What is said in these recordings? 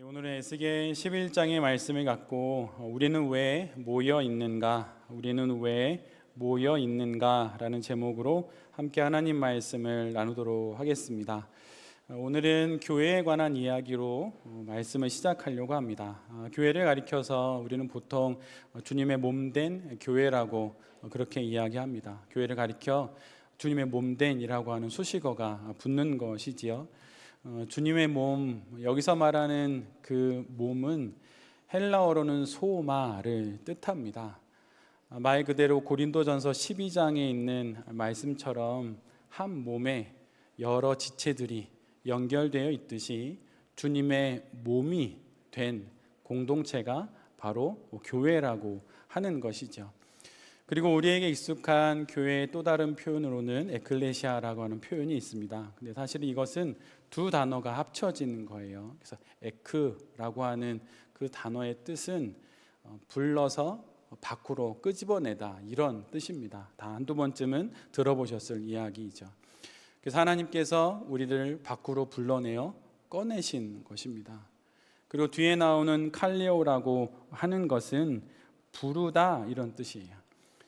오늘의 에스겔 11장의 말씀을 갖고 우리는 왜 모여 있는가? 우리는 왜 모여 있는가? 라는 제목으로 함께 하나님 말씀을 나누도록 하겠습니다. 오늘은 교회에 관한 이야기로 말씀을 시작하려고 합니다. 교회를 가리켜서 우리는 보통 주님의 몸된 교회라고 그렇게 이야기합니다. 교회를 가리켜 주님의 몸된이라고 하는 수식어가 붙는 것이지요. 주님의 몸, 여기서 말하는 그 몸은 헬라어로는 소마를 뜻합니다. 말 그대로 고린도전서 12장에 있는 말씀처럼 한 몸에 여러 지체들이 연결되어 있듯이 주님의 몸이 된 공동체가 바로 교회라고 하는 것이죠. 그리고 우리에게 익숙한 교회의 또 다른 표현으로는 에클레시아라고 하는 표현이 있습니다. 근데 사실 이것은 두 단어가 합쳐지는 거예요. 그래서 에크라고 하는 그 단어의 뜻은 불러서 밖으로 끄집어내다, 이런 뜻입니다. 다 한두 번쯤은 들어보셨을 이야기이죠. 그래서 하나님께서 우리를 밖으로 불러내어 꺼내신 것입니다. 그리고 뒤에 나오는 칼리오라고 하는 것은 부르다, 이런 뜻이에요.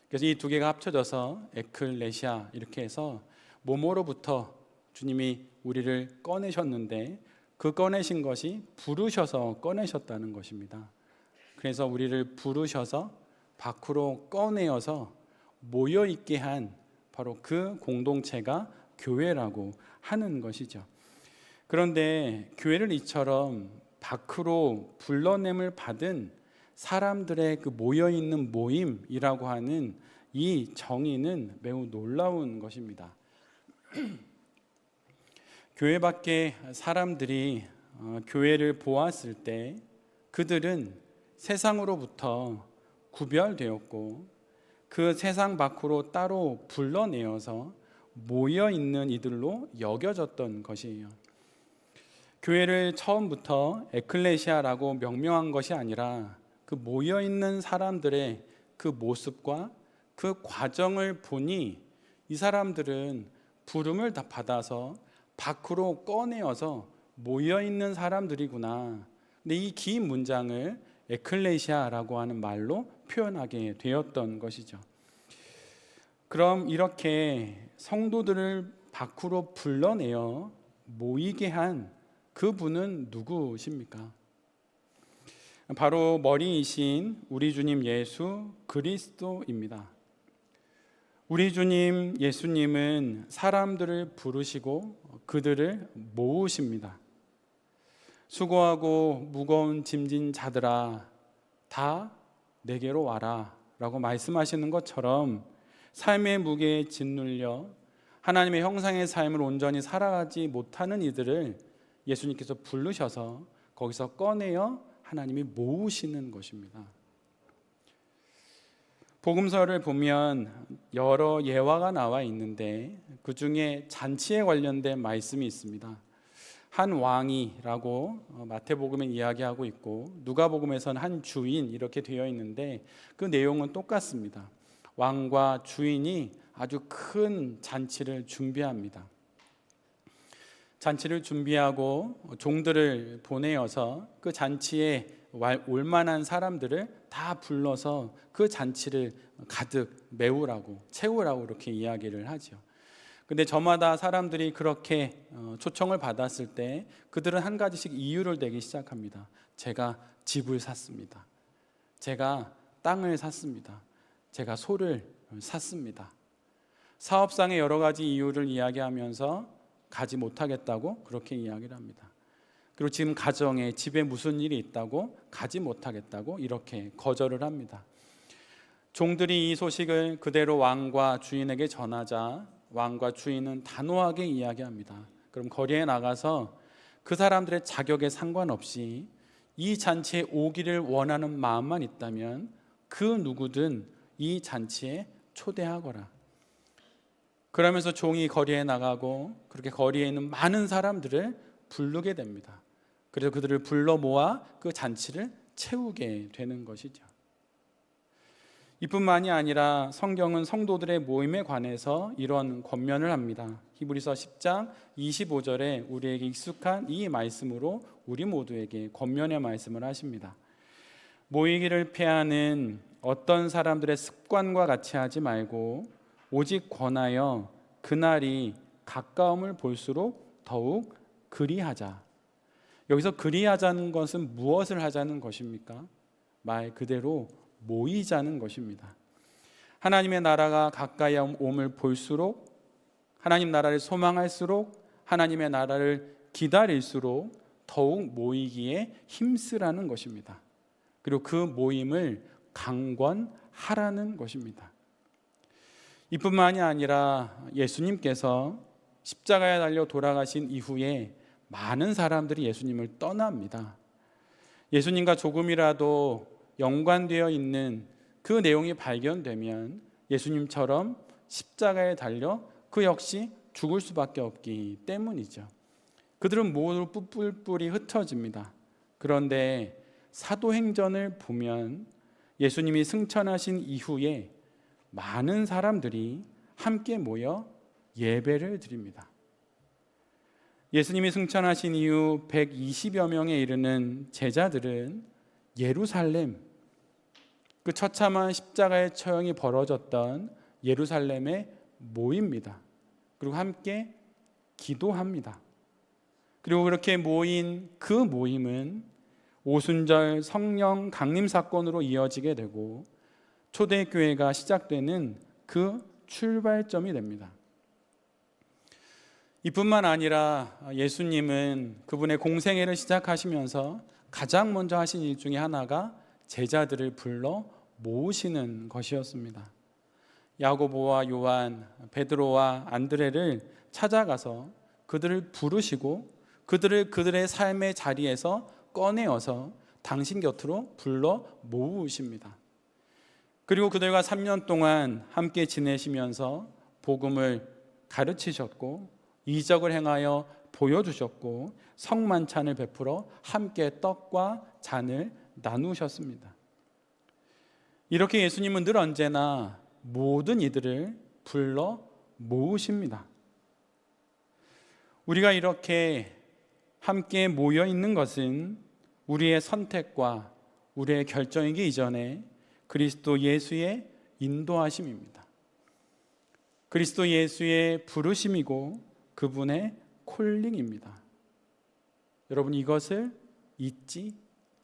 그래서 이 두 개가 합쳐져서 에클레시아, 이렇게 해서 몸으로부터 주님이 우리를 꺼내셨는데 그 꺼내신 것이 부르셔서 꺼내셨다는 것입니다. 그래서 우리를 부르셔서 밖으로 꺼내어서 모여있게 한 바로 그 공동체가 교회라고 하는 것이죠. 그런데 교회를 이처럼 밖으로 불러냄을 받은 사람들의 그 모여있는 모임이라고 하는 이 정의는 매우 놀라운 것입니다. 교회 밖에 사람들이 교회를 보았을 때 그들은 세상으로부터 구별되었고 그 세상 밖으로 따로 불러내어서 모여있는 이들로 여겨졌던 것이에요. 교회를 처음부터 에클레시아라고 명명한 것이 아니라 그 모여있는 사람들의 그 모습과 그 과정을 보니 이 사람들은 부름을 다 받아서 밖으로 꺼내어서 모여있는 사람들이구나. 근데 이 긴 문장을 에클레시아라고 하는 말로 표현하게 되었던 것이죠. 그럼 이렇게 성도들을 밖으로 불러내어 모이게 한 그분은 누구십니까? 바로 머리이신 우리 주님 예수 그리스도입니다. 우리 주님 예수님은 사람들을 부르시고 그들을 모으십니다. 수고하고 무거운 짐진 자들아 다 내게로 와라 라고 말씀하시는 것처럼 삶의 무게에 짓눌려 하나님의 형상의 삶을 온전히 살아가지 못하는 이들을 예수님께서 부르셔서 거기서 꺼내어 하나님이 모으시는 것입니다. 복음서를 보면 여러 예화가 나와 있는데 그 중에 잔치에 관련된 말씀이 있습니다. 한 왕이라고 마태복음에 이야기하고 있고 누가복음에서는 한 주인, 이렇게 되어 있는데 그 내용은 똑같습니다. 왕과 주인이 아주 큰 잔치를 준비합니다. 잔치를 준비하고 종들을 보내어서 그 잔치에 올 만한 사람들을 다 불러서 그 잔치를 가득 메우라고, 채우라고 이렇게 이야기를 하죠. 근데 저마다 사람들이 그렇게 초청을 받았을 때 그들은 한 가지씩 이유를 대기 시작합니다. 제가 집을 샀습니다. 제가 땅을 샀습니다. 제가 소를 샀습니다. 사업상의 여러 가지 이유를 이야기하면서 가지 못하겠다고 그렇게 이야기를 합니다. 그리고 지금 가정에, 집에 무슨 일이 있다고 가지 못하겠다고 이렇게 거절을 합니다. 종들이 이 소식을 그대로 왕과 주인에게 전하자 왕과 주인은 단호하게 이야기합니다. 그럼 거리에 나가서 그 사람들의 자격에 상관없이 이 잔치에 오기를 원하는 마음만 있다면 그 누구든 이 잔치에 초대하거라. 그러면서 종이 거리에 나가고 그렇게 거리에 있는 많은 사람들을 부르게 됩니다. 그래서 그들을 불러 모아 그 잔치를 채우게 되는 것이죠. 이뿐만이 아니라 성경은 성도들의 모임에 관해서 이런 권면을 합니다. 히브리서 10장 25절에 우리에게 익숙한 이 말씀으로 우리 모두에게 권면의 말씀을 하십니다. 모이기를 피하는 어떤 사람들의 습관과 같이 하지 말고 오직 권하여 그날이 가까움을 볼수록 더욱 그리하자. 여기서 그리하자는 것은 무엇을 하자는 것입니까? 말 그대로 모이자는 것입니다. 하나님의 나라가 가까이 옴을 볼수록, 하나님 나라를 소망할수록, 하나님의 나라를 기다릴수록 더욱 모이기에 힘쓰라는 것입니다. 그리고 그 모임을 강권하라는 것입니다. 이뿐만이 아니라 예수님께서 십자가에 달려 돌아가신 이후에 많은 사람들이 예수님을 떠납니다. 예수님과 조금이라도 연관되어 있는 그 내용이 발견되면 예수님처럼 십자가에 달려 그 역시 죽을 수밖에 없기 때문이죠. 그들은 모두 뿔뿔이 흩어집니다. 그런데 사도행전을 보면 예수님이 승천하신 이후에 많은 사람들이 함께 모여 예배를 드립니다. 예수님이 승천하신 이후 120여 명에 이르는 제자들은 예루살렘, 그 처참한 십자가의 처형이 벌어졌던 예루살렘에 모입니다. 그리고 함께 기도합니다. 그리고 그렇게 모인 그 모임은 오순절 성령 강림 사건으로 이어지게 되고 초대교회가 시작되는 그 출발점이 됩니다. 이뿐만 아니라 예수님은 그분의 공생애를 시작하시면서 가장 먼저 하신 일 중에 하나가 제자들을 불러 모으시는 것이었습니다. 야고보와 요한, 베드로와 안드레를 찾아가서 그들을 부르시고 그들을 그들의 삶의 자리에서 꺼내어서 당신 곁으로 불러 모으십니다. 그리고 그들과 3년 동안 함께 지내시면서 복음을 가르치셨고 이적을 행하여 보여주셨고 성만찬을 베풀어 함께 떡과 잔을 나누셨습니다. 이렇게 예수님은 늘 언제나 모든 이들을 불러 모으십니다. 우리가 이렇게 함께 모여 있는 것은 우리의 선택과 우리의 결정이기 이전에 그리스도 예수의 인도하심입니다. 그리스도 예수의 부르심이고 그분의 콜링입니다. 여러분, 이것을 잊지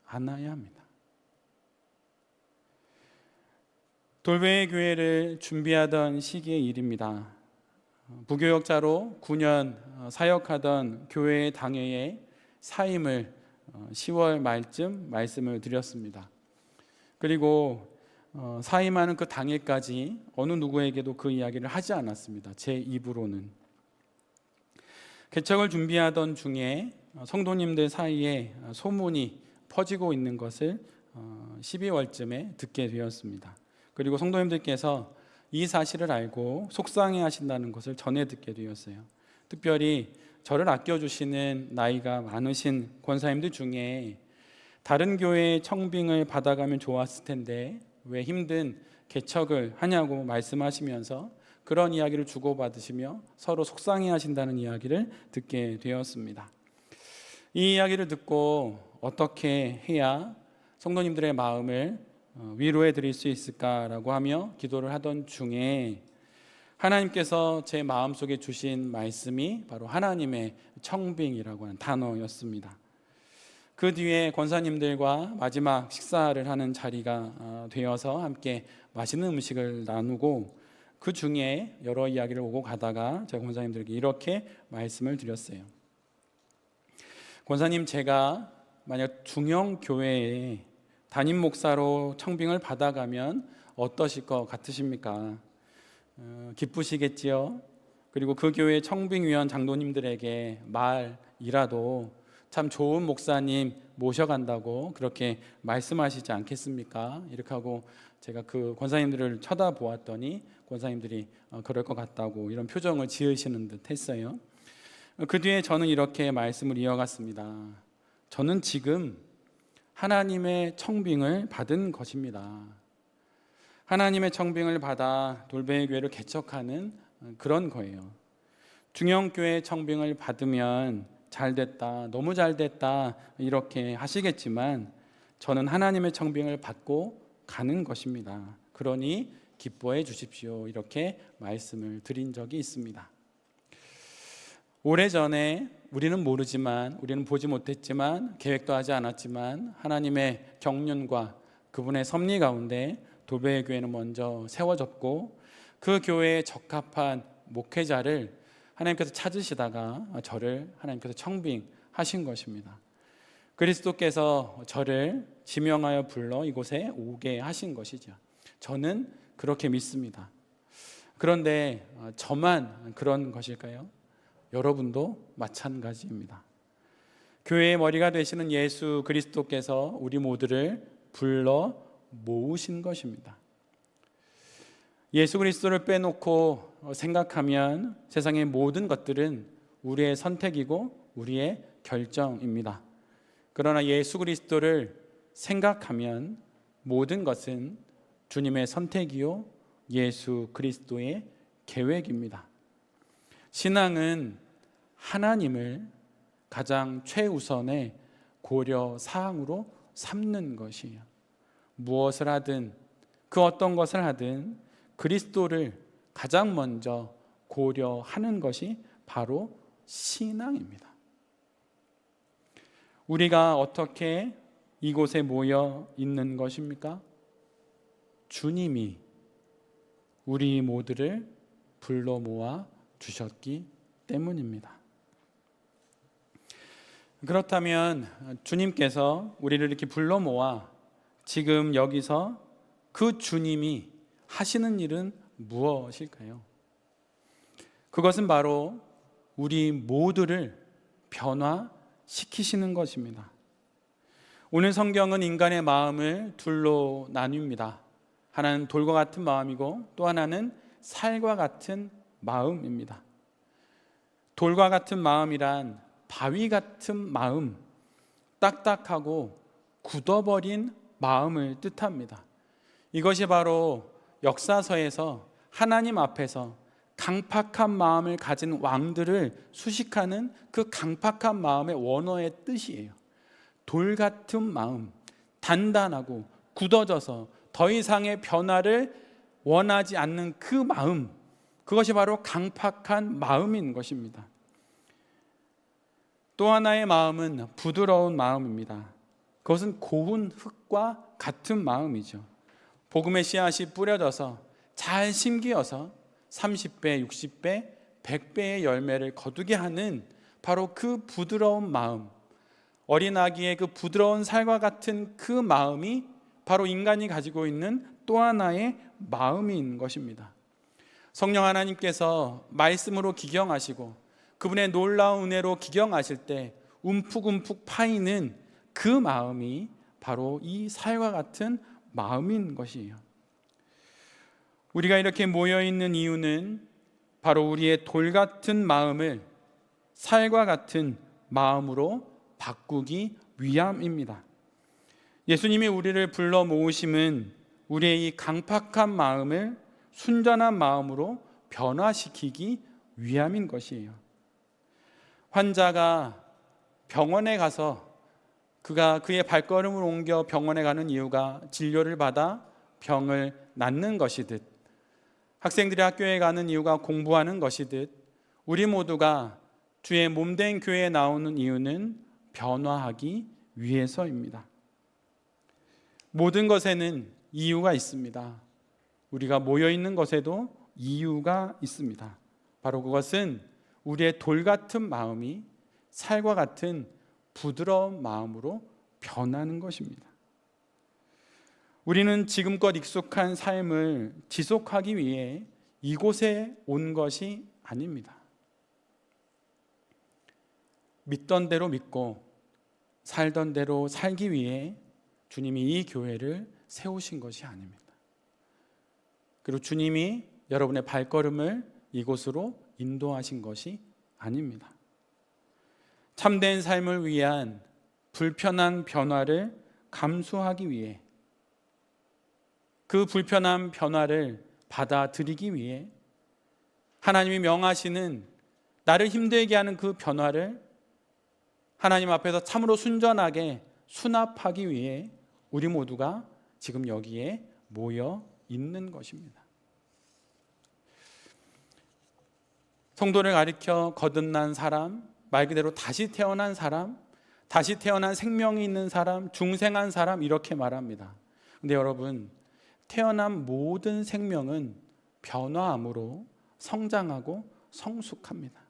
않아야 합니다. 돌베이 교회를 준비하던 시기의 일입니다. 부교역자로 9년 사역하던 교회의 당회에 사임을 10월 말쯤 말씀을 드렸습니다. 그리고 사임하는 그 당일까지 어느 누구에게도 그 이야기를 하지 않았습니다. 제 입으로는. 개척을 준비하던 중에 성도님들 사이에 소문이 퍼지고 있는 것을 12월쯤에 듣게 되었습니다. 그리고 성도님들께서 이 사실을 알고 속상해 하신다는 것을 전해 듣게 되었어요. 특별히 저를 아껴주시는 나이가 많으신 권사님들 중에 다른 교회의 청빙을 받아가면 좋았을 텐데 왜 힘든 개척을 하냐고 말씀하시면서 그런 이야기를 주고받으시며 서로 속상해 하신다는 이야기를 듣게 되었습니다. 이 이야기를 듣고 어떻게 해야 성도님들의 마음을 위로해 드릴 수 있을까라고 하며 기도를 하던 중에 하나님께서 제 마음속에 주신 말씀이 바로 하나님의 청빙이라고 하는 단어였습니다. 그 뒤에 권사님들과 마지막 식사를 하는 자리가 되어서 함께 맛있는 음식을 나누고 그 중에 여러 이야기를 오고 가다가 제가 권사님들에게 이렇게 말씀을 드렸어요. 권사님, 제가 만약 중형교회에 담임 목사로 청빙을 받아가면 어떠실 것 같으십니까? 기쁘시겠지요? 그리고 그 교회 청빙위원 장로님들에게 말이라도 참 좋은 목사님 모셔간다고 그렇게 말씀하시지 않겠습니까? 이렇게 하고 제가 그 권사님들을 쳐다보았더니 권사님들이 그럴 것 같다고 이런 표정을 지으시는 듯 했어요. 그 뒤에 저는 이렇게 말씀을 이어갔습니다. 저는 지금 하나님의 청빙을 받은 것입니다. 하나님의 청빙을 받아 돌베이 교회를 개척하는 그런 거예요. 중형교회 청빙을 받으면 잘됐다, 너무 잘됐다 이렇게 하시겠지만 저는 하나님의 청빙을 받고 가는 것입니다. 그러니 기뻐해 주십시오. 이렇게 말씀을 드린 적이 있습니다. 오래전에 우리는 모르지만, 우리는 보지 못했지만, 계획도 하지 않았지만 하나님의 경륜과 그분의 섭리 가운데 돌베이 교회는 먼저 세워졌고, 그 교회에 적합한 목회자를 하나님께서 찾으시다가 저를 하나님께서 청빙하신 것입니다. 그리스도께서 저를 지명하여 불러 이곳에 오게 하신 것이죠. 저는 그렇게 믿습니다. 그런데 저만 그런 것일까요? 여러분도 마찬가지입니다. 교회의 머리가 되시는 예수 그리스도께서 우리 모두를 불러 모으신 것입니다. 예수 그리스도를 빼놓고 생각하면 세상의 모든 것들은 우리의 선택이고 우리의 결정입니다. 그러나 예수 그리스도를 생각하면 모든 것은 주님의 선택이요 예수 그리스도의 계획입니다. 신앙은 하나님을 가장 최우선의 고려 사항으로 삼는 것이에요. 무엇을 하든 그 어떤 것을 하든 그리스도를 가장 먼저 고려하는 것이 바로 신앙입니다. 우리가 어떻게 이곳에 모여 있는 것입니까? 주님이 우리 모두를 불러 모아 주셨기 때문입니다. 그렇다면 주님께서 우리를 이렇게 불러 모아 지금 여기서 그 주님이 하시는 일은 무엇일까요? 그것은 바로 우리 모두를 변화시키시는 것입니다. 오늘 성경은 인간의 마음을 둘로 나뉩니다. 하나는 돌과 같은 마음이고 또 하나는 살과 같은 마음입니다. 돌과 같은 마음이란 바위 같은 마음, 딱딱하고 굳어버린 마음을 뜻합니다. 이것이 바로 역사서에서 하나님 앞에서 강팍한 마음을 가진 왕들을 수식하는 그 강팍한 마음의 원어의 뜻이에요. 돌 같은 마음, 단단하고 굳어져서 더 이상의 변화를 원하지 않는 그 마음, 그것이 바로 강팍한 마음인 것입니다. 또 하나의 마음은 부드러운 마음입니다. 그것은 고운 흙과 같은 마음이죠. 복음의 씨앗이 뿌려져서 잘 심기어서 30배, 60배, 100배의 열매를 거두게 하는 바로 그 부드러운 마음, 어린아기의 그 부드러운 살과 같은 그 마음이 바로 인간이 가지고 있는 또 하나의 마음인 것입니다. 성령 하나님께서 말씀으로 기경하시고 그분의 놀라운 은혜로 기경하실 때 움푹움푹 파이는 그 마음이 바로 이 살과 같은 마음인 것이에요. 우리가 이렇게 모여있는 이유는 바로 우리의 돌 같은 마음을 살과 같은 마음으로 바꾸기 위함입니다. 예수님이 우리를 불러 모으심은 우리의 이 강팍한 마음을 순전한 마음으로 변화시키기 위함인 것이에요. 환자가 병원에 가서 그의 발걸음을 옮겨 병원에 가는 이유가 진료를 받아 병을 낫는 것이듯, 학생들이 학교에 가는 이유가 공부하는 것이듯, 우리 모두가 주의 몸된 교회에 나오는 이유는 변화하기 위해서입니다. 모든 것에는 이유가 있습니다. 우리가 모여 있는 것에도 이유가 있습니다. 바로 그것은 우리의 돌 같은 마음이 살과 같은 부드러운 마음으로 변하는 것입니다. 우리는 지금껏 익숙한 삶을 지속하기 위해 이곳에 온 것이 아닙니다. 믿던 대로 믿고 살던 대로 살기 위해 주님이 이 교회를 세우신 것이 아닙니다. 그리고 주님이 여러분의 발걸음을 이곳으로 인도하신 것이 아닙니다. 참된 삶을 위한 불편한 변화를 감수하기 위해, 그 불편한 변화를 받아들이기 위해 하나님이 명하시는 나를 힘들게 하는 그 변화를 하나님 앞에서 참으로 순전하게 수납하기 위해 우리 모두가 지금 여기에 모여 있는 것입니다. 성도를 가리켜 거듭난 사람, 말 그대로 다시 태어난 사람, 다시 태어난 생명이 있는 사람, 중생한 사람 이렇게 말합니다. 근데 여러분, 태어난 모든 생명은 변화함으로 성장하고 성숙합니다.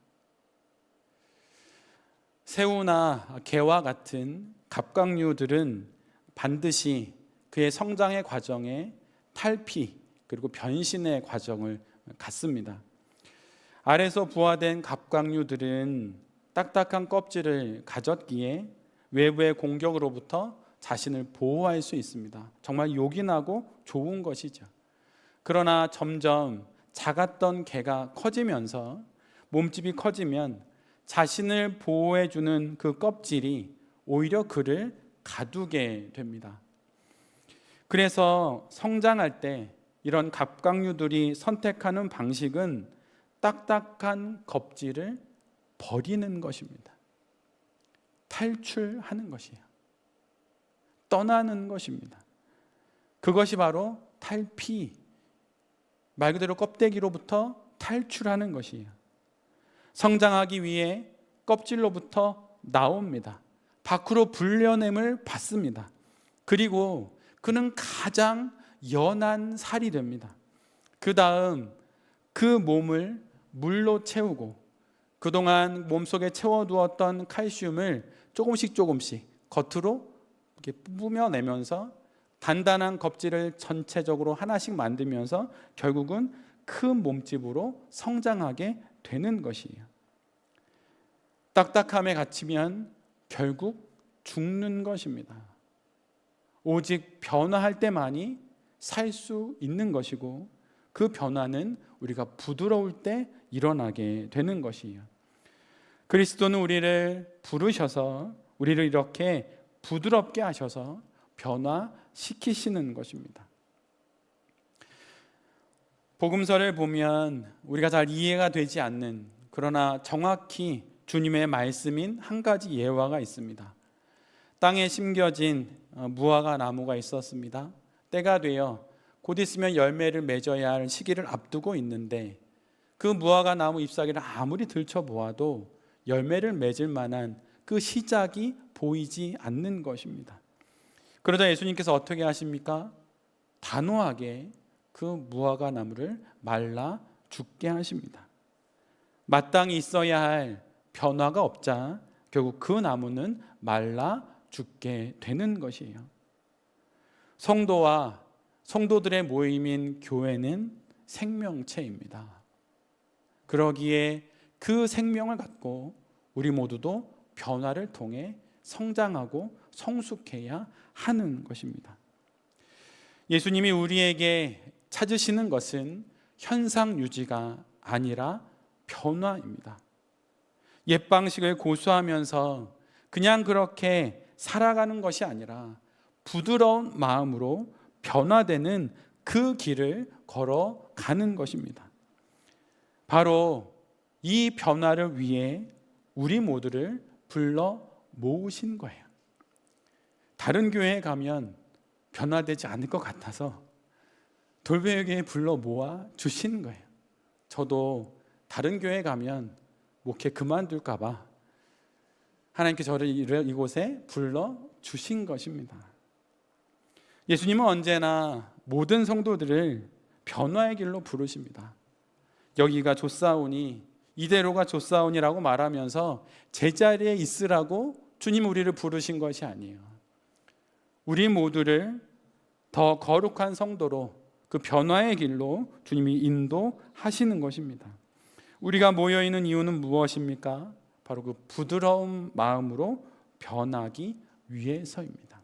새우나 개와 같은 갑각류들은 반드시 그의 성장의 과정에 탈피 그리고 변신의 과정을 갖습니다. 알에서 부화된 갑각류들은 딱딱한 껍질을 가졌기에 외부의 공격으로부터 자신을 보호할 수 있습니다. 정말 요긴하고 좋은 것이죠. 그러나 점점 작았던 개가 커지면서 몸집이 커지면 자신을 보호해주는 그 껍질이 오히려 그를 가두게 됩니다. 그래서 성장할 때 이런 갑각류들이 선택하는 방식은 딱딱한 껍질을 버리는 것입니다. 탈출하는 것이에요. 떠나는 것입니다. 그것이 바로 탈피, 말 그대로 껍데기로부터 탈출하는 것이에요. 성장하기 위해 껍질로부터 나옵니다. 밖으로 불려냄을 받습니다. 그리고 그는 가장 연한 살이 됩니다. 그 다음 그 몸을 물로 채우고 그동안 몸속에 채워두었던 칼슘을 조금씩 겉으로 이렇게 뿜어내면서 단단한 껍질을 전체적으로 하나씩 만들면서 결국은 큰 몸집으로 성장하게 되는 것이에요. 딱딱함에 갇히면 결국 죽는 것입니다. 오직 변화할 때만이 살 수 있는 것이고 그 변화는 우리가 부드러울 때 일어나게 되는 것이에요. 그리스도는 우리를 부르셔서 우리를 이렇게 부드럽게 하셔서 변화시키시는 것입니다. 복음서를 보면 우리가 잘 이해가 되지 않는, 그러나 정확히 주님의 말씀인 한 가지 예화가 있습니다. 땅에 심겨진 무화과 나무가 있었습니다. 때가 되어 곧 있으면 열매를 맺어야 할 시기를 앞두고 있는데 그 무화과 나무 잎사귀를 아무리 들춰보아도 열매를 맺을 만한 그 시작이 보이지 않는 것입니다. 그러자 예수님께서 어떻게 하십니까? 단호하게 그 무화과 나무를 말라 죽게 하십니다. 마땅히 있어야 할 변화가 없자 결국 그 나무는 말라 죽게 되는 것이에요. 성도와 성도들의 모임인 교회는 생명체입니다. 그러기에 그 생명을 갖고 우리 모두도 변화를 통해 성장하고 성숙해야 하는 것입니다. 예수님이 우리에게 찾으시는 것은 현상 유지가 아니라 변화입니다. 옛 방식을 고수하면서 그냥 그렇게 살아가는 것이 아니라 부드러운 마음으로 변화되는 그 길을 걸어가는 것입니다. 바로 이 변화를 위해 우리 모두를 불러 모으신 거예요. 다른 교회에 가면 변화되지 않을 것 같아서 돌배교회에 불러 모아 주시는 거예요. 저도 다른 교회에 가면 목회 그만둘까 봐 하나님께 저를 이곳에 불러 주신 것입니다. 예수님은 언제나 모든 성도들을 변화의 길로 부르십니다. 여기가 좋사오니 이대로가 좋사오니라고 말하면서 제자리에 있으라고 주님 우리를 부르신 것이 아니에요. 우리 모두를 더 거룩한 성도로 그 변화의 길로 주님이 인도하시는 것입니다. 우리가 모여있는 이유는 무엇입니까? 바로 그 부드러운 마음으로 변하기 위해서입니다.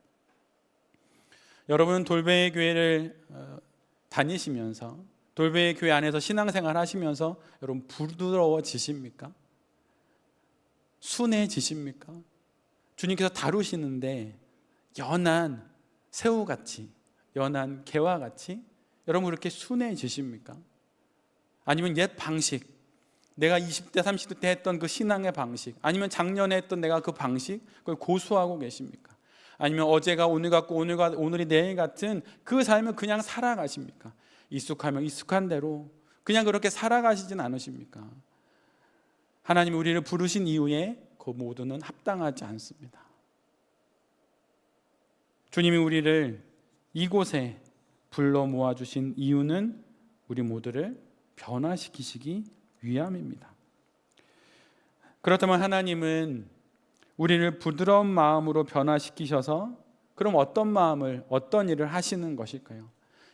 여러분 돌베이 교회를 다니시면서 돌베이 교회 안에서 신앙생활 하시면서 여러분 부드러워지십니까? 순해지십니까? 주님께서 다루시는데 연한 새우같이, 연한 개와 같이 여러분 그렇게 순해지십니까? 아니면 옛 방식, 내가 20대 30대 때 했던 그 신앙의 방식, 아니면 작년에 했던 내가 그 방식, 그걸 고수하고 계십니까? 아니면 어제가 오늘 같고 오늘이 내일 같은 그 삶을 그냥 살아가십니까? 익숙하면 익숙한 대로 그냥 그렇게 살아가시진 않으십니까? 하나님이 우리를 부르신 이후에 그 모두는 합당하지 않습니다. 주님이 우리를 이곳에 불러 모아주신 이유는 우리 모두를 변화시키시기 위함입니다. 그렇다면 하나님은 우리를 부드러운 마음으로 변화시키셔서 그럼 어떤 마음을, 어떤 일을 하시는 것일까요?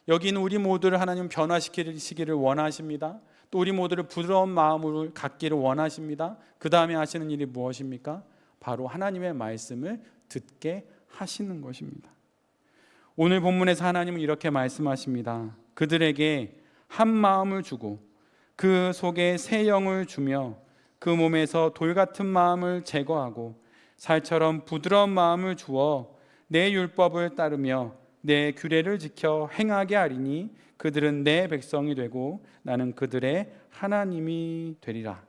여기는 우리 모두를 하나님 변화시키시기를 원하십니다. 또 우리 모두를 부드러운 마음으로 갖기를 원하십니다. 그 다음에 하시는 일이 무엇입니까? 바로 하나님의 말씀을 듣게 하시는 것입니다. 오늘 본문에서 하나님은 이렇게 말씀하십니다. 그들에게 한 마음을 주고 그 속에 새 영을 주며 그 몸에서 돌 같은 마음을 제거하고 살처럼 부드러운 마음을 주어 내 율법을 따르며 내 규례를 지켜 행하게 하리니 그들은 내 백성이 되고 나는 그들의 하나님이 되리라.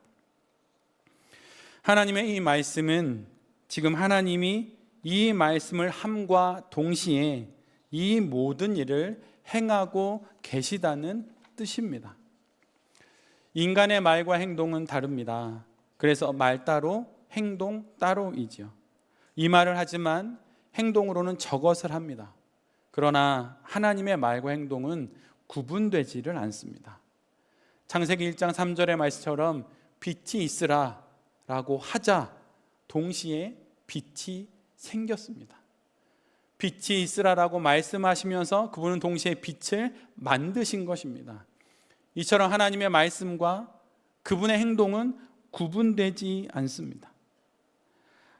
하나님의 이 말씀은 지금 하나님이 이 말씀을 함과 동시에 이 모든 일을 행하고 계시다는 뜻입니다. 인간의 말과 행동은 다릅니다. 그래서 말 따로 행동 따로이지요. 이 말을 하지만 행동으로는 저것을 합니다. 그러나 하나님의 말과 행동은 구분되지를 않습니다. 창세기 1장 3절의 말씀처럼 빛이 있으라 라고 하자 동시에 빛이 생겼습니다. 빛이 있으라라고 말씀하시면서 그분은 동시에 빛을 만드신 것입니다. 이처럼 하나님의 말씀과 그분의 행동은 구분되지 않습니다.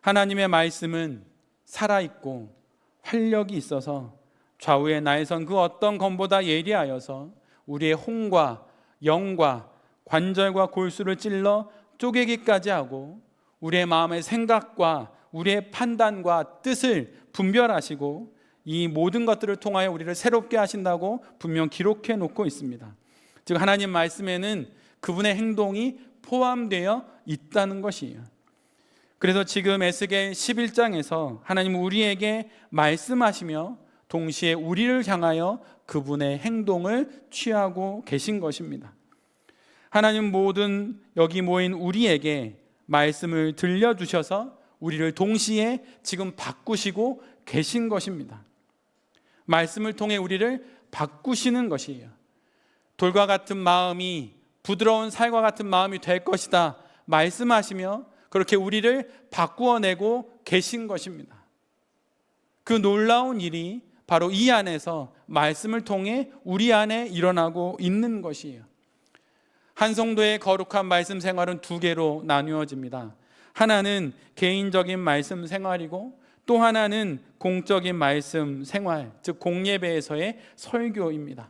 하나님의 말씀은 살아있고 활력이 있어서 좌우의 나에선 그 어떤 검보다 예리하여서 우리의 혼과 영과 관절과 골수를 찔러 쪼개기까지 하고 우리의 마음의 생각과 우리의 판단과 뜻을 분별하시고 이 모든 것들을 통하여 우리를 새롭게 하신다고 분명 기록해 놓고 있습니다. 즉 하나님 말씀에는 그분의 행동이 포함되어 있다는 것이에요. 그래서 지금 에스겔 11장에서 하나님은 우리에게 말씀하시며 동시에 우리를 향하여 그분의 행동을 취하고 계신 것입니다. 하나님 모든 여기 모인 우리에게 말씀을 들려주셔서 우리를 동시에 지금 바꾸시고 계신 것입니다. 말씀을 통해 우리를 바꾸시는 것이에요. 돌과 같은 마음이 부드러운 살과 같은 마음이 될 것이다 말씀하시며 그렇게 우리를 바꾸어내고 계신 것입니다. 그 놀라운 일이 바로 이 안에서 말씀을 통해 우리 안에 일어나고 있는 것이에요. 한 성도의 거룩한 말씀 생활은 두 개로 나누어집니다. 하나는 개인적인 말씀 생활이고 또 하나는 공적인 말씀 생활, 즉 공예배에서의 설교입니다.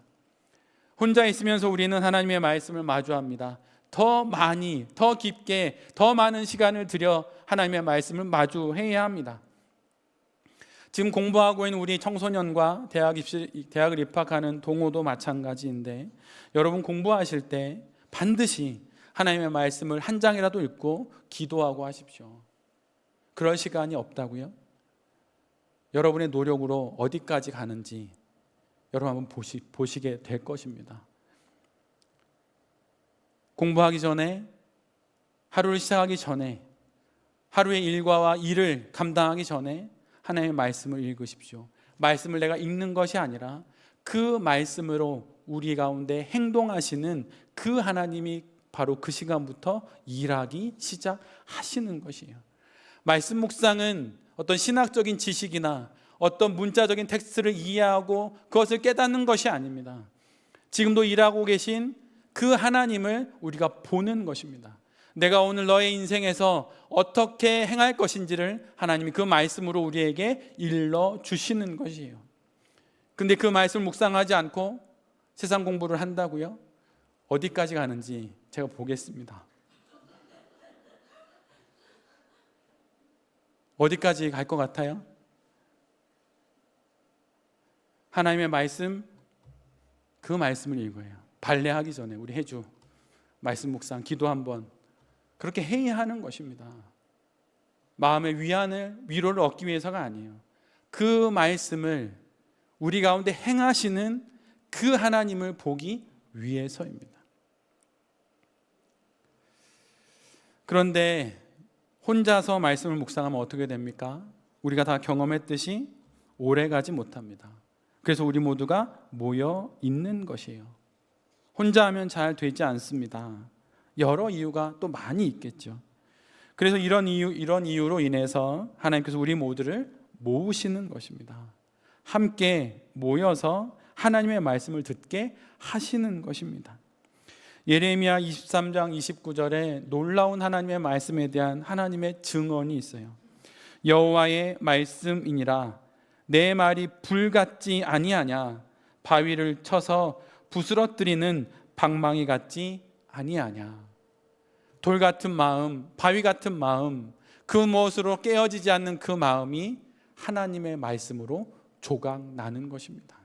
혼자 있으면서 우리는 하나님의 말씀을 마주합니다. 더 많이, 더 깊게, 더 많은 시간을 들여 하나님의 말씀을 마주해야 합니다. 지금 공부하고 있는 우리 청소년과 대학을 입학하는 동호도 마찬가지인데 여러분 공부하실 때 반드시 하나님의 말씀을 한 장이라도 읽고 기도하고 하십시오. 그럴 시간이 없다고요? 여러분의 노력으로 어디까지 가는지 여러분 한번 보시게 될 것입니다. 공부하기 전에, 하루를 시작하기 전에, 하루의 일과와 일을 감당하기 전에 하나님의 말씀을 읽으십시오. 말씀을 내가 읽는 것이 아니라 그 말씀으로 우리 가운데 행동하시는 그 하나님이 바로 그 시간부터 일하기 시작하시는 것이에요. 말씀 묵상은 어떤 신학적인 지식이나 어떤 문자적인 텍스트를 이해하고 그것을 깨닫는 것이 아닙니다. 지금도 일하고 계신 그 하나님을 우리가 보는 것입니다. 내가 오늘 너의 인생에서 어떻게 행할 것인지를 하나님이 그 말씀으로 우리에게 일러 주시는 것이에요. 근데 그 말씀을 묵상하지 않고 세상 공부를 한다고요? 어디까지 가는지 제가 보겠습니다. 어디까지 갈 것 같아요? 하나님의 말씀 그 말씀을 읽어요. 발레하기 전에 우리 해주 말씀 묵상 기도 한번 그렇게 해야 하는 것입니다. 마음의 위로를 얻기 위해서가 아니에요. 그 말씀을 우리 가운데 행하시는 그 하나님을 보기 위해서입니다. 그런데 혼자서 말씀을 묵상하면 어떻게 됩니까? 우리가 다 경험했듯이 오래가지 못합니다. 그래서 우리 모두가 모여 있는 것이에요. 혼자 하면 잘 되지 않습니다. 여러 이유가 또 많이 있겠죠. 그래서 이런 이유로 인해서 하나님께서 우리 모두를 모으시는 것입니다. 함께 모여서 하나님의 말씀을 듣게 하시는 것입니다. 예레미야 23장 29절에 놀라운 하나님의 말씀에 대한 하나님의 증언이 있어요. 여호와의 말씀이니라 내 말이 불 같지 아니하냐 바위를 쳐서 부스러뜨리는 방망이 같지 아니하냐. 돌 같은 마음, 바위 같은 마음, 그 무엇으로 깨어지지 않는 그 마음이 하나님의 말씀으로 조각나는 것입니다.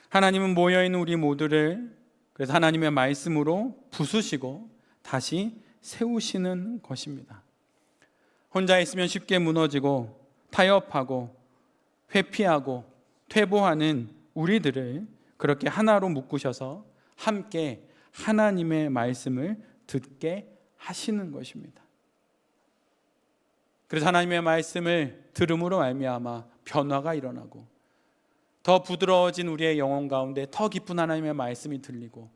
하나님은 모여있는 우리 모두를 그래서 하나님의 말씀으로 부수시고 다시 세우시는 것입니다. 혼자 있으면 쉽게 무너지고 타협하고 회피하고 퇴보하는 우리들을 그렇게 하나로 묶으셔서 함께 하나님의 말씀을 듣게 하시는 것입니다. 그래서 하나님의 말씀을 들음으로 말미암아 변화가 일어나고 더 부드러워진 우리의 영혼 가운데 더 깊은 하나님의 말씀이 들리고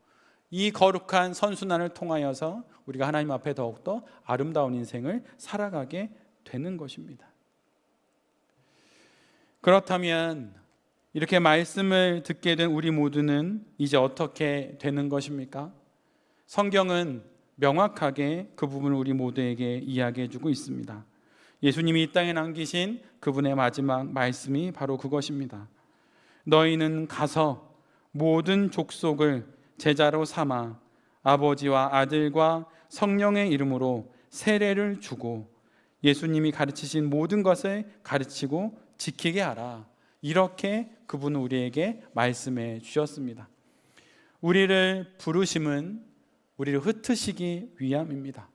이 거룩한 선순환을 통하여서 우리가 하나님 앞에 더욱더 아름다운 인생을 살아가게 되는 것입니다. 그렇다면 이렇게 말씀을 듣게 된 우리 모두는 이제 어떻게 되는 것입니까? 성경은 명확하게 그 부분을 우리 모두에게 이야기해 주고 있습니다. 예수님이 이 땅에 남기신 그분의 마지막 말씀이 바로 그것입니다. 너희는 가서 모든 족속을 제자로 삼아 아버지와 아들과 성령의 이름으로 세례를 주고 예수님이 가르치신 모든 것을 가르치고 지키게 하라. 이렇게 그분은 우리에게 말씀해 주셨습니다. 우리를 부르심은 우리를 흩으시기 위함입니다.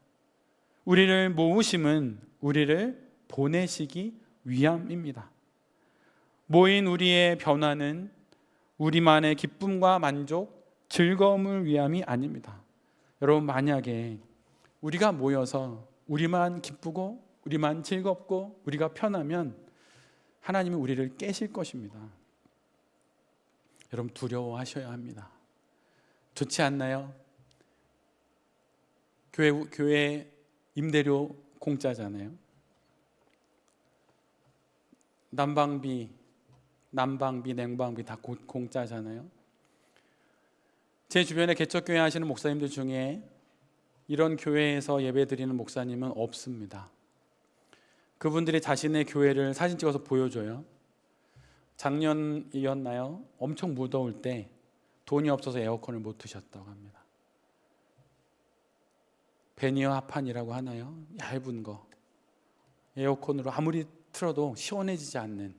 우리를 모으심은 우리를 보내시기 위함입니다. 모인 우리의 변화는 우리만의 기쁨과 만족, 즐거움을 위함이 아닙니다. 여러분, 만약에 우리가 모여서 우리만 기쁘고 우리만 즐겁고 우리가 편하면 하나님은 우리를 깨실 것입니다. 여러분, 두려워하셔야 합니다. 좋지 않나요? 교회 임대료 공짜잖아요. 난방비, 냉방비 다 공짜잖아요. 제 주변에 개척교회 하시는 목사님들 중에 이런 교회에서 예배 드리는 목사님은 없습니다. 그분들이 자신의 교회를 사진 찍어서 보여줘요. 작년이었나요? 엄청 무더울 때 돈이 없어서 에어컨을 못 트셨다고 합니다. 베니어 합판이라고 하나요? 얇은 거. 에어컨으로 아무리 틀어도 시원해지지 않는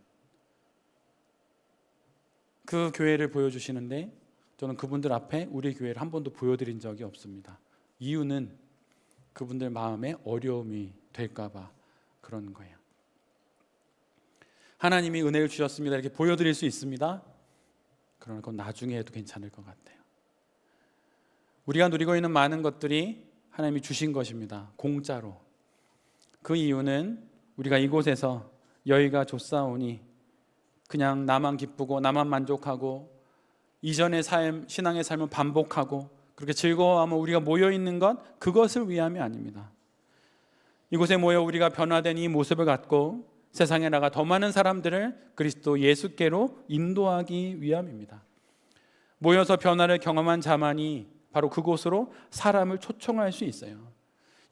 그 교회를 보여주시는데 저는 그분들 앞에 우리 교회를 한 번도 보여드린 적이 없습니다. 이유는 그분들 마음에 어려움이 될까 봐 그런 거예요. 하나님이 은혜를 주셨습니다. 이렇게 보여드릴 수 있습니다. 그러나 그건 나중에 해도 괜찮을 것 같아요. 우리가 누리고 있는 많은 것들이 하나님이 주신 것입니다. 공짜로. 그 이유는 우리가 이곳에서 여의가 좁사오니 그냥 나만 기쁘고 나만 만족하고 이전의 삶, 신앙의 삶을 반복하고 그렇게 즐거워하면 우리가 모여있는 것, 그것을 위함이 아닙니다. 이곳에 모여 우리가 변화된 이 모습을 갖고 세상에 나가 더 많은 사람들을 그리스도 예수께로 인도하기 위함입니다. 모여서 변화를 경험한 자만이 바로 그곳으로 사람을 초청할 수 있어요.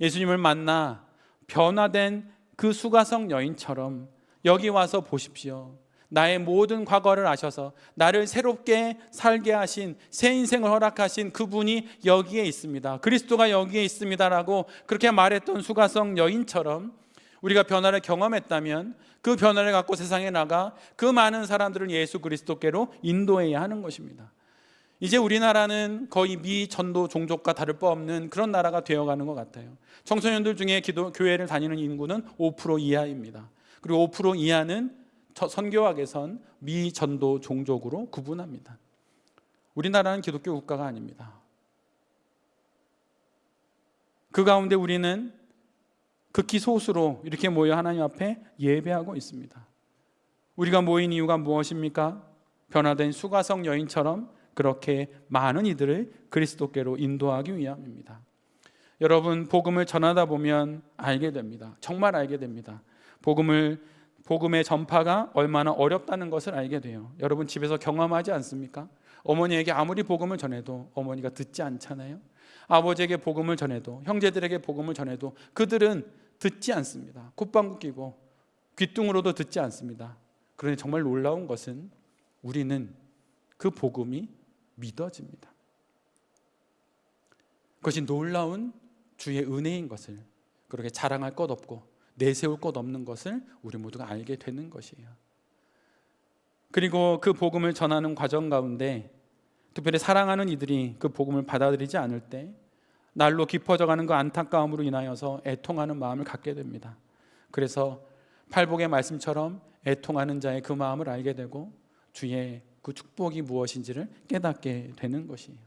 예수님을 만나 변화된 그 수가성 여인처럼 여기 와서 보십시오. 나의 모든 과거를 아셔서 나를 새롭게 살게 하신, 새 인생을 허락하신 그분이 여기에 있습니다. 그리스도가 여기에 있습니다라고 그렇게 말했던 수가성 여인처럼 우리가 변화를 경험했다면 그 변화를 갖고 세상에 나가 그 많은 사람들을 예수 그리스도께로 인도해야 하는 것입니다. 이제 우리나라는 거의 미 전도 종족과 다를 바 없는 그런 나라가 되어가는 것 같아요. 청소년들 중에 교회를 다니는 인구는 5% 이하입니다. 그리고 5% 이하는 선교학에선 미 전도 종족으로 구분합니다. 우리나라는 기독교 국가가 아닙니다. 그 가운데 우리는 극히 소수로 이렇게 모여 하나님 앞에 예배하고 있습니다. 우리가 모인 이유가 무엇입니까? 변화된 수가성 여인처럼 그렇게 많은 이들을 그리스도께로 인도하기 위함입니다. 여러분, 복음을 전하다 보면 알게 됩니다. 정말 알게 됩니다. 복음의 전파가 얼마나 어렵다는 것을 알게 돼요. 여러분, 집에서 경험하지 않습니까? 어머니에게 아무리 복음을 전해도 어머니가 듣지 않잖아요. 아버지에게 복음을 전해도, 형제들에게 복음을 전해도 그들은 듣지 않습니다. 콧방귀 끼고 귀뚱으로도 듣지 않습니다. 그런데 정말 놀라운 것은 우리는 그 복음이 믿어집니다. 그것이 놀라운 주의 은혜인 것을, 그렇게 자랑할 것 없고 내세울 것 없는 것을 우리 모두가 알게 되는 것이에요. 그리고 그 복음을 전하는 과정 가운데 특별히 사랑하는 이들이 그 복음을 받아들이지 않을 때 날로 깊어져가는 그 안타까움으로 인하여서 애통하는 마음을 갖게 됩니다. 그래서 팔복의 말씀처럼 애통하는 자의 그 마음을 알게 되고 주의 그 축복이 무엇인지를 깨닫게 되는 것이에요.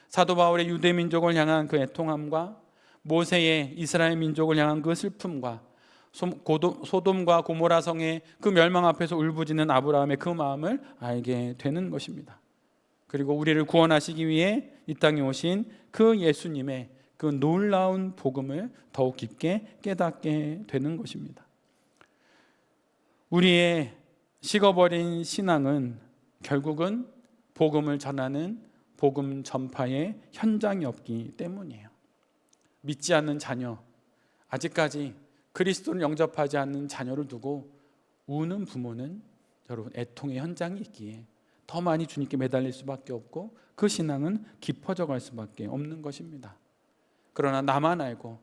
사도 바울의 유대 민족을 향한 그 애통함과 모세의 이스라엘 민족을 향한 그 슬픔과 소돔과 고모라 성의 그 멸망 앞에서 울부짖는 아브라함의 그 마음을 알게 되는 것입니다. 그리고 우리를 구원하시기 위해 이 땅에 오신 그 예수님의 그 놀라운 복음을 더욱 깊게 깨닫게 되는 것입니다. 우리의 식어버린 신앙은 결국은 복음을 전하는 복음 전파의 현장이 없기 때문이에요. 믿지 않는 자녀, 아직까지 그리스도를 영접하지 않는 자녀를 두고 우는 부모는 여러분 애통의 현장이 있기에 더 많이 주님께 매달릴 수밖에 없고 그 신앙은 깊어져 갈 수밖에 없는 것입니다. 그러나 나만 알고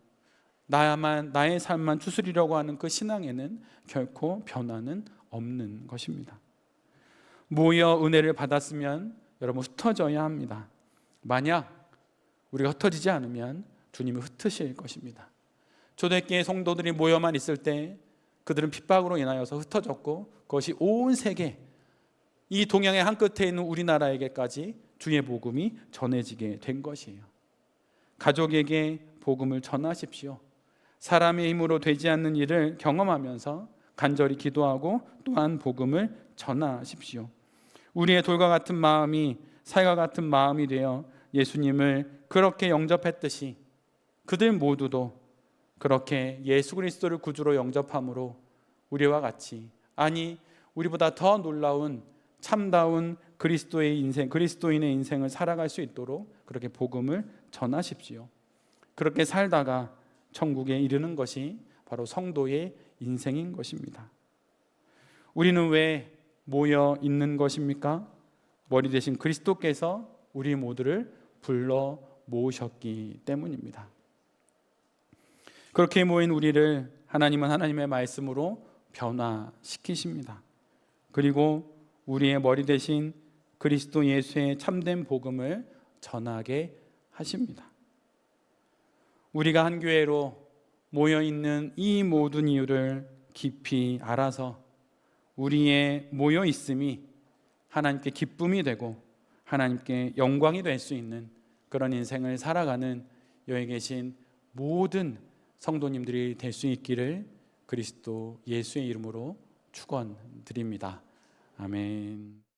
나의 삶만 추스리려고 하는 그 신앙에는 결코 변화는 없는 것입니다. 모여 은혜를 받았으면 여러분 흩어져야 합니다. 만약 우리가 흩어지지 않으면 주님이 흩으실 것입니다. 초대교회 성도들이 모여만 있을 때 그들은 핍박으로 인하여서 흩어졌고 그것이 온 세계 이 동양의 한 끝에 있는 우리나라에게까지 주의 복음이 전해지게 된 것이에요. 가족에게 복음을 전하십시오. 사람의 힘으로 되지 않는 일을 경험하면서 간절히 기도하고 또한 복음을 전하십시오. 우리의 돌과 같은 마음이 살과 같은 마음이 되어 예수님을 그렇게 영접했듯이 그들 모두도 그렇게 예수 그리스도를 구주로 영접함으로 우리와 같이, 아니 우리보다 더 놀라운 참다운 그리스도인의 인생을 살아갈 수 있도록 그렇게 복음을 전하십시오. 그렇게 살다가 천국에 이르는 것이 바로 성도의 인생인 것입니다. 우리는 왜 모여 있는 것입니까? 머리 대신 그리스도께서 우리 모두를 불러 모으셨기 때문입니다. 그렇게 모인 우리를 하나님은 하나님의 말씀으로 변화시키십니다. 그리고 우리의 머리 대신 그리스도 예수의 참된 복음을 전하게 하십니다. 우리가 한 교회로 모여있는 이 모든 이유를 깊이 알아서 우리의 모여있음이 하나님께 기쁨이 되고 하나님께 영광이 될 수 있는 그런 인생을 살아가는 여기 계신 모든 성도님들이 될 수 있기를 그리스도 예수의 이름으로 축원드립니다. 아멘.